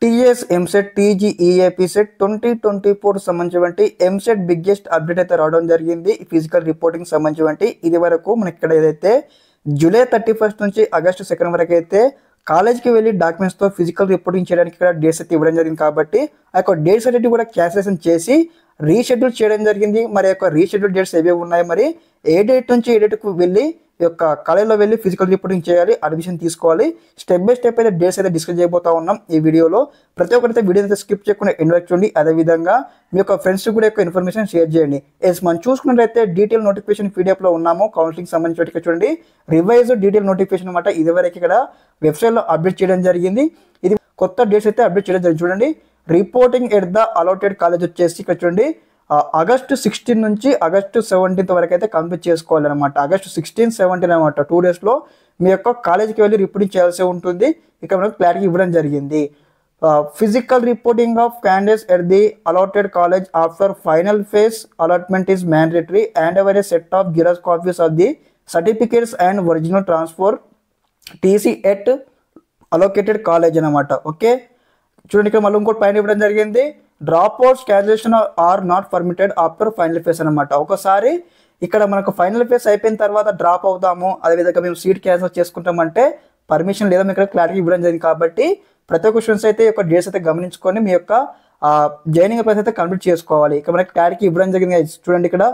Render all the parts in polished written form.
TS EAMCET టీజీఈఏపీ set 2024 సంబంధించి EAMCET biggest update అయితే రావడం జరిగింది. ఫిజికల్ రిపోర్టింగ్ సంబంధించి ఇది వరకు మనకి ఇక్కడ ఏదైతే జూలై 31 నుంచి ఆగస్టు 2 వరకు అయితే కాలేజ్కి వెళ్ళి డాక్యుమెంట్స్తో ఫిజికల్ రిపోర్టింగ్ చేయడానికి ఇక్కడ డేట్స్ అయితే ఇవ్వడం జరిగింది. కాబట్టి ఆ యొక్క డేట్స్ అనేవి కూడా క్యాన్సిలేషన్ చేసి రీషెడ్యూల్ చేయడం జరిగింది. మరి యొక్క రీషెడ్యూల్ డేట్స్ ఏవి ఉన్నాయి, మరి ఏ డేట్ నుంచి ఏ డేట్కు వెళ్ళి ఈ యొక్క కాలేజ్లో వెళ్ళి ఫిజికల్ రిపోర్టింగ్ చేయాలి, అడ్మిషన్ తీసుకోవాలి, స్టెప్ బై స్టెప్ అయితే డేట్స్ అయితే డిస్కస్ చేయబోతా ఉన్నాం ఈ వీడియోలో. ప్రతి ఒక్కరైతే వీడియో అయితే స్కిప్ చేయకుండా ఎండ్ చూడండి. అదేవిధంగా మీ యొక్క ఫ్రెండ్స్ కూడా యొక్క ఇన్ఫర్మేషన్ షేర్ చేయండి. మనం చూసుకున్నట్లయితే డీటెయిల్ నోటిఫికేషన్ పీడిఎఫ్లో ఉన్నాము. కౌన్సిలింగ్ సంబంధించి చూడండి, రివైజ్ డీటెయిల్ నోటిఫికేషన్ అనమాట. ఇదివరకు ఇక్కడ వెబ్సైట్లో అప్డేట్ చేయడం జరిగింది. ఇది కొత్త డేట్స్ అయితే అప్డేట్ చేయడం జరిగింది. చూడండి, reporting at the allotted college వచ్చేసి ఇక్కడ చూడండి ఆగస్టు 16 నుంచి ఆగస్టు 17 వరకు అయితే కంప్లీట్ చేసుకోవాలన్నమాట. ఆగస్టు 16, 17 అనమాట 2 డేస్లో మీ యొక్క కాలేజీకి వెళ్ళి రిపోర్టింగ్ చేయాల్సి ఉంటుంది. ఇక్కడ మనకు క్లారిటీ ఇవ్వడం జరిగింది. Physical reporting of candidates at the allotted college after final phase allotment is mandatory and ever a set of xerox copies of the certificates and original transfer TC at allocated college అనమాట. Okay, చూడండి ఇక్కడ మళ్ళీ ఇంకోటి పైన ఇవ్వడం జరిగింది. Dropouts cancellation are not permitted after final phase అనమాట. ఒకసారి ఇక్కడ మనకు ఫైనల్ ఫేజ్ అయిపోయిన తర్వాత డ్రాప్ అవుతాము, అదేవిధంగా మేము సీట్ క్యాన్సిల్ చేసుకుంటామంటే పర్మిషన్ లేదా మీకు ఇక్కడ క్లారిటీ ఇవ్వడం జరిగింది. కాబట్టి ప్రతి ఒక్క స్టూడెంట్స్ అయితే ఈ యొక్క డేట్స్ అయితే గమనించుకొని మీ యొక్క జాయినింగ్ ప్రాసెస్ అయితే కంప్లీట్ చేసుకోవాలి. ఇక్కడ మనకి క్లారిటీ ఇవ్వడం జరిగింది. చూడండి, ఇక్కడ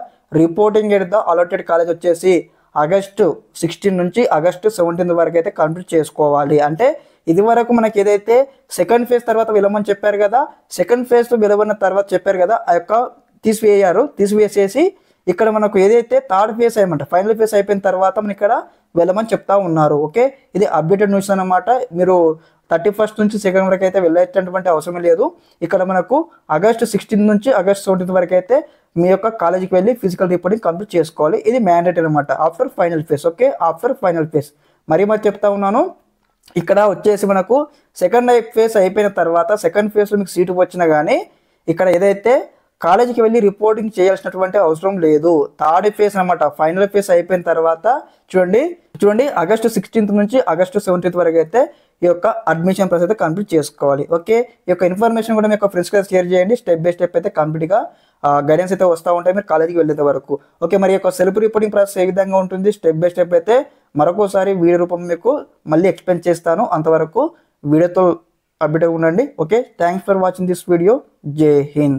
reporting at the allotted college వచ్చేసి ఆగస్టు 16 నుంచి ఆగస్టు 17 వరకు అయితే కంప్లీట్ చేసుకోవాలి. అంటే ఇది వరకు మనకి ఏదైతే సెకండ్ ఫేజ్ తర్వాత వెళ్ళమని చెప్పారు కదా, సెకండ్ ఫేజ్లో వెళ్ళమన్న తర్వాత చెప్పారు కదా, ఆ యొక్క తీసివేసేసి ఇక్కడ మనకు ఏదైతే థర్డ్ ఫేజ్ అయ్యమంట ఫైనల్ ఫేజ్ అయిపోయిన తర్వాత మనం ఇక్కడ వెళ్ళమని చెప్తా ఉన్నారు. ఓకే, ఇది అప్డేటెడ్ న్యూస్ అనమాట. మీరు 31 నుంచి 2 వరకు అయితే వెళ్ళేటటువంటి అవసరం లేదు. ఇక్కడ మనకు ఆగస్టు 16 నుంచి ఆగస్టు 17 వరకు అయితే మీ యొక్క కాలేజీకి వెళ్ళి ఫిజికల్ రిపోర్టింగ్ కంప్లీట్ చేసుకోవాలి. ఇది మ్యాండేటరీ అనమాట after final phase. Okay, after final phase మరి చెప్తా ఉన్నాను. ఇక్కడ వచ్చేసి మనకు సెకండ్ ఫేజ్ అయిపోయిన తర్వాత సెకండ్ ఫేజ్లో మీకు సీటు వచ్చినా కానీ ఇక్కడ ఏదైతే కాలేజీకి వెళ్ళి రిపోర్టింగ్ చేయాల్సినటువంటి అవసరం లేదు. థర్డ్ ఫేజ్ అనమాట. ఫైనల్ ఫేజ్ అయిపోయిన తర్వాత చూడండి ఆగస్టు 16 నుంచి ఆగస్టు 17 వరకు అయితే ఈ యొక్క అడ్మిషన్ ప్రాసెస్ అయితే కంప్లీట్ చేసుకోవాలి. ఓకే, ఈ యొక్క ఇన్ఫర్మేషన్ కూడా మీ యొక్క ఫ్రెండ్స్కి షేర్ చేయండి. స్టెప్ బై స్టెప్ అయితే కంప్లీట్గా గైడెన్స్ అయితే వస్తూ ఉంటాయి మీరు కాలేజీకి వెళ్ళేంత వరకు. ఓకే, మరి యొక్క సెల్ఫ్ రిపోర్టింగ్ ప్రాసెస్ ఏ విధంగా ఉంటుంది స్టెప్ బై స్టెప్ అయితే మరొకసారి వీడియో రూపం మీకు మళ్ళీ ఎక్స్ప్లెయిన్ చేస్తాను. అంతవరకు వీడియోతో అప్డేట్ ఉండండి. Okay, thanks for watching this video. జై హింద్.